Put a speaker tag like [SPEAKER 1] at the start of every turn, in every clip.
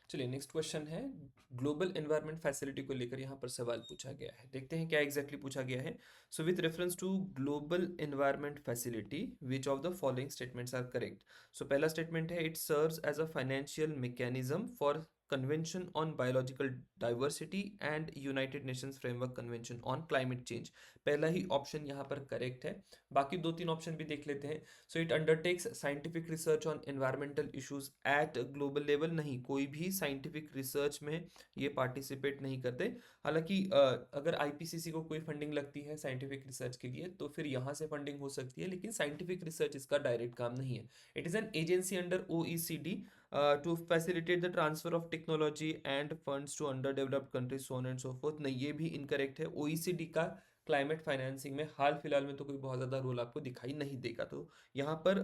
[SPEAKER 1] चलिए next question है, global environment facility को लेकर यहाँ पर सवाल पूछा गया है। देखते हैं क्या एग्जैक्टली पूछा गया है। So with reference to Global environment Facility which of the following statements are correct. So पहला स्टेटमेंट है, it serves as a financial mechanism for Convention on biological Diversity and United Nations Framework Convention on Climate Change. पहला ही option यहाँ पर correct है। बाकी दो तीन ऑप्शन भी देख लेते हैं। So it undertakes scientific research on environmental issues at global level. नहीं, कोई भी साइंटिफिक रिसर्च में ये पार्टिसिपेट नहीं करते। हालांकि अगर आईपीसीसी को कोई फंडिंग लगती है साइंटिफिक रिसर्च के लिए तो फिर यहाँ से फंडिंग हो सकती है, लेकिन साइंटिफिक रिसर्च इसका डायरेक्ट काम नहीं है। It is an agency under OECD to facilitate the transfer of technology and funds to under developed countries, so on and so forth. नहीं, ये भी इनकरेक्ट है। ओईसीडी का क्लाइमेट फाइनेंसिंग में हाल फिलहाल में तो कोई बहुत ज़्यादा रोल आपको दिखाई नहीं देगा। तो यहाँ पर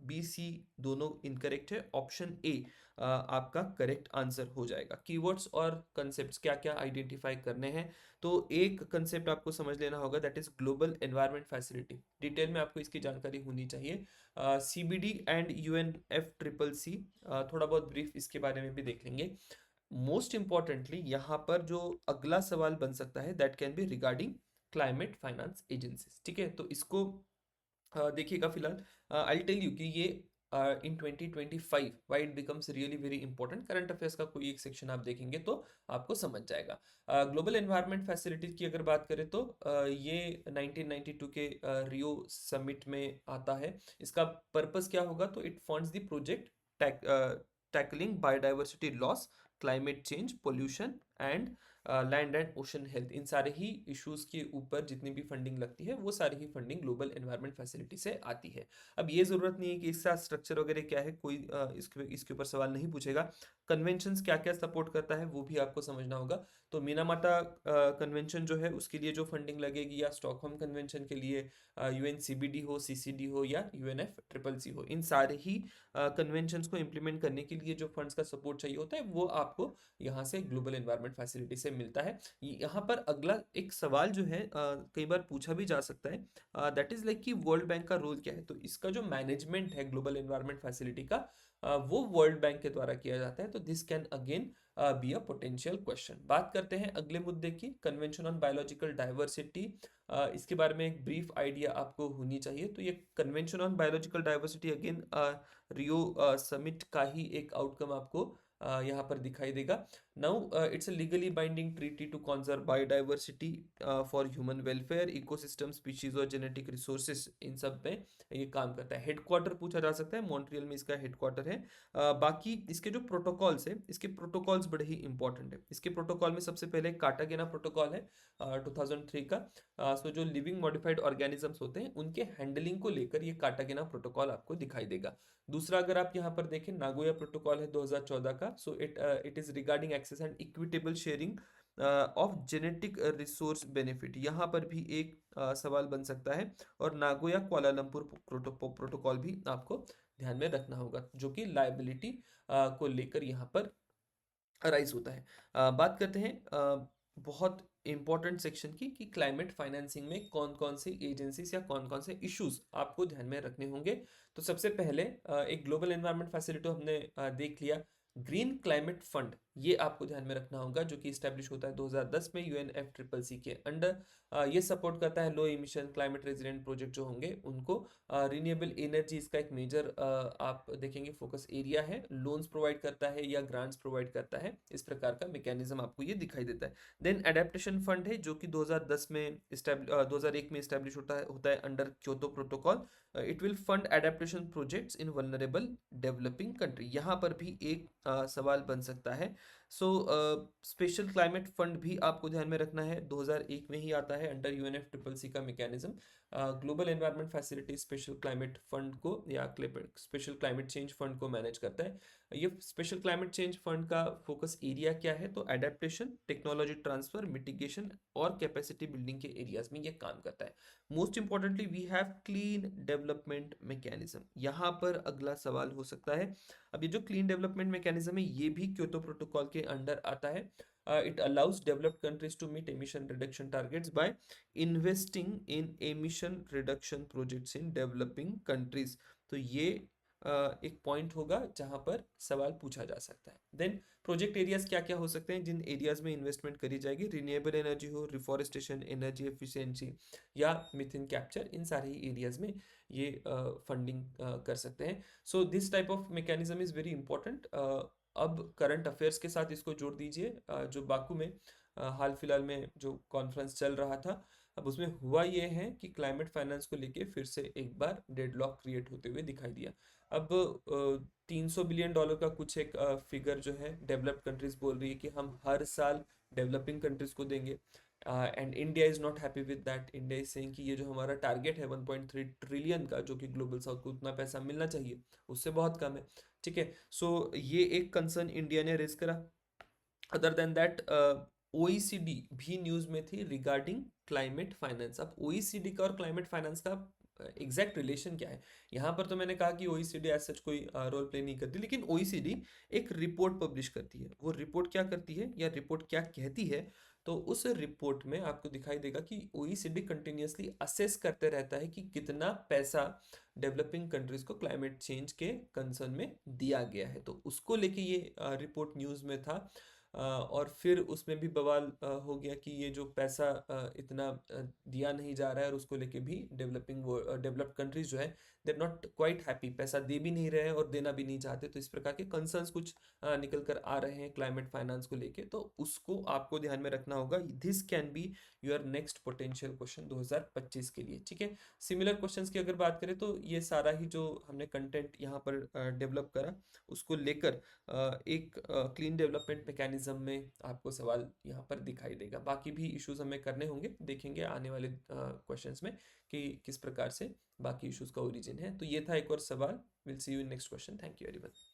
[SPEAKER 1] बी सी दोनों इनकरेक्ट है। ऑप्शन ए आपका करेक्ट आंसर हो जाएगा। कीवर्ड्स और कंसेप्ट्स क्या क्या आइडेंटिफाई करने हैं, तो एक कंसेप्ट आपको समझ लेना होगा, that is global environment facility. Detail में आपको इसकी जानकारी होनी चाहिए। CBD and UNF triple C, थोड़ा बहुत ब्रीफ इसके बारे में भी देख लेंगे। मोस्ट इंपॉर्टेंटली यहाँ पर जो अगला सवाल बन सकता है, that can be regarding climate finance agencies. ठीक है, तो इसको देखिएगा। फिलहाल आई टेल यू कि ये इन 2025 why it becomes really very important. Current affairs का कोई एक सेक्शन आप देखेंगे तो आपको समझ जाएगा। ग्लोबल एनवायरनमेंट फैसिलिटीज की अगर बात करें तो ये 1992 के रियो समिट में आता है। इसका पर्पस क्या होगा, तो it funds the project tackling biodiversity loss, climate change, pollution and land and ocean health. इन सारे ही इश्यूज के ऊपर जितनी भी फंडिंग लगती है वो सारी ही फंडिंग ग्लोबल एनवायरनमेंट फैसिलिटी से आती है। अब ये जरूरत नहीं है कि इसका स्ट्रक्चर वगैरह क्या है, कोई इसके ऊपर सवाल नहीं पूछेगा। कन्वेंशंस क्या क्या सपोर्ट करता है वो भी आपको समझना होगा। तो मिनामाटा कन्वेंशन जो है उसके लिए जो फंडिंग लगेगी, या स्टॉकहोम कन्वेंशन के लिए यूएनसीबीडी हो, सीसीडी हो या यूएनएफ ट्रिपल सी हो, इन सारे ही कन्वेंशंस को इम्प्लीमेंट करने के लिए जो फंड्स का सपोर्ट चाहिए होता है वो आपको यहाँ से ग्लोबल एनवायरनमेंट फैसिलिटी से मिलता है। यहाँ पर अगला एक सवाल जो है कई बार पूछा भी जा सकता है, दैट इज लाइक कि वर्ल्ड बैंक का रोल क्या है। तो इसका जो मैनेजमेंट है ग्लोबल एनवायरनमेंट फैसिलिटी का, वो वर्ल्ड बैंक के द्वारा किया जाता है। तो this can again be a potential question. बात करते हैं अगले मुद्दे की, कन्वेंशन ऑन बायोलॉजिकल डाइवर्सिटी। इसके बारे में एक ब्रीफ आइडिया आपको होनी चाहिए। तो ये convention on biological diversity again Rio summit का ही एक आउटकम आपको यहाँ पर दिखाई देगा। Now it's a legally binding treaty to conserve biodiversity for human welfare, ecosystem, species और जेनेटिक रिसोर्सेज, इन सब पे ये काम करता है। हेडक्वार्टर पूछा जा सकता है, मॉन्ट्रियल में इसका हेडक्वार्टर है। बाकी इसके जो प्रोटोकॉल्स है, इसके प्रोटोकॉल्स बड़े ही इंपॉर्टेंट है। इसके प्रोटोकॉल में सबसे पहले कार्टागेना प्रोटोकॉल है 2003 का। सो जो लिविंग मॉडिफाइड ऑर्गेनिजम्स होते हैं उनके हैंडलिंग को लेकर ये कार्टागेना प्रोटोकॉल आपको दिखाई देगा। दूसरा अगर आप यहाँ पर देखें, नागोया प्रोटोकॉल है 2014 का। So it is regarding access and equitable sharing of genetic resource benefit. यहाँ पर भी एक सवाल बन सकता है। और नागोया कुआलालंपुर प्रोटोकॉल भी आपको ध्यान में रखना होगा, जो कि लाइबिलिटी को लेकर यहाँ पर अराइज होता है। बात करते हैं बहुत इंपॉर्टेंट सेक्शन की, कि क्लाइमेट फाइनेंसिंग में कौन कौन से एजेंसीज या कौन कौन से इश्यूज आपको ध्यान में रखने होंगे। तो सबसे पहले एक ग्लोबल एनवायरनमेंट फैसिलिटी हमने देख लिया। ग्रीन क्लाइमेट फंड, ये आपको ध्यान में रखना होगा, जो कि स्टैब्लिश होता है 2010 में यूएनएफ ट्रिपल सी के अंडर। ये सपोर्ट करता है लो इमिशन क्लाइमेट रेजिडेंट प्रोजेक्ट जो होंगे उनको। रिन्यूएबल एनर्जी इसका एक मेजर आप देखेंगे फोकस एरिया है। लोन्स प्रोवाइड करता है या ग्रांट्स प्रोवाइड करता है, इस प्रकार का मैकेनिज्म आपको ये दिखाई देता है। देन एडेप्टेशन फंड है, जो कि 2010 में 2001 में इस्टेब्लिश होता है under Kyoto protocol. It will fund adaptation projects in vulnerable developing country. यहाँ पर भी एक सवाल बन सकता है। सो स्पेशल क्लाइमेट फंड भी आपको ध्यान में रखना है, 2001 में ही आता है अंडर यूएनएफ ट्रिपल सी का mechanism. Global environment facility special climate fund को या स्पेशल क्लाइमेट चेंज फंड को मैनेज करता है। ये स्पेशल क्लाइमेट चेंज फंड का फोकस एरिया क्या है, तो एडेप्टेशन, टेक्नोलॉजी ट्रांसफर, मिटिगेशन और कैपेसिटी बिल्डिंग के एरियाज में ये काम करता है। Most importantly we have clean development mechanism. यहाँ पर अगला सवाल हो सकता है। अब ये जो क्लीन डेवलपमेंट मैकेनिज्म है ये भी क्योतो प्रोटोकॉल के अंडर आता है। It allows developed countries to meet emission reduction targets by investing in emission reduction projects in developing countries. तो ये एक पॉइंट होगा जहां पर सवाल पूछा जा सकता है। देन प्रोजेक्ट एरियाज क्या क्या हो सकते हैं जिन एरियाज में इन्वेस्टमेंट करी जाएगी, रिन्यूएबल एनर्जी हो, रिफॉरेस्टेशन, एनर्जी एफिशिएंसी या मिथेन कैप्चर, इन सारे ही एरियाज में ये फंडिंग कर सकते हैं। So this type of mechanism is very important. अब करंट अफेयर्स के साथ इसको जोड़ दीजिए। जो बाकू में हाल फिलहाल में जो कॉन्फ्रेंस चल रहा था, अब उसमें हुआ ये है कि क्लाइमेट फाइनेंस को लेके फिर से एक बार डेडलॉक क्रिएट होते हुए दिखाई दिया। अब 300 बिलियन डॉलर का कुछ एक फिगर जो है डेवलप्ड कंट्रीज बोल रही है कि हम हर साल डेवलपिंग कंट्रीज को देंगे, and India is not happy with that. India is saying कि ये जो हमारा टारगेट है 1.3 ट्रिलियन का, जो कि ग्लोबल साउथ को उतना पैसा मिलना चाहिए, उससे बहुत कम है। ठीक है, सो ये एक कंसर्न इंडिया ने रेज करा। अदर देन दैट ओईसीडी भी न्यूज में थी रिगार्डिंग क्लाइमेट फाइनेंस। अब ओईसीडी का और क्लाइमेट फाइनेंस का एग्जैक्ट रिलेशन क्या है, यहाँ पर तो मैंने कहा कि ओईसीडी एज सच कोई रोल प्ले नहीं करती, लेकिन ओईसीडी एक रिपोर्ट पब्लिश करती है। वो रिपोर्ट क्या करती है या रिपोर्ट क्या कहती है, तो उस रिपोर्ट में आपको दिखाई देगा कि ओईसीडी कंटिन्यूअसली असेस करते रहता है कि कितना पैसा डेवलपिंग कंट्रीज को क्लाइमेट चेंज के कंसर्न में दिया गया है। तो उसको लेके ये रिपोर्ट न्यूज़ में था। और फिर उसमें भी बवाल हो गया कि ये जो पैसा इतना दिया नहीं जा रहा है, और उसको लेके भी डेवलप्ड कंट्रीज जो है they are not quite happy, पैसा दे भी नहीं रहे हैं और देना भी नहीं चाहते। तो इस प्रकार के कंसर्न्स कुछ निकल कर आ रहे हैं क्लाइमेट फाइनेंस को लेके, तो उसको आपको ध्यान में रखना होगा। This can be your next potential question 2025 के लिए। ठीक है, सिमिलर क्वेश्चंस की अगर बात करें तो ये सारा ही जो हमने कंटेंट यहाँ पर डेवलप करा, उसको लेकर एक क्लीन डेवलपमेंट मैकेनिज्म में आपको सवाल यहाँ पर दिखाई देगा। बाकी भी इश्यूज हमें करने होंगे, देखेंगे आने वाले क्वेश्चंस में कि किस प्रकार से बाकी इश्यूज का ओरिजिन है। तो ये था एक और सवाल। Will see you in next question. Thank you very much.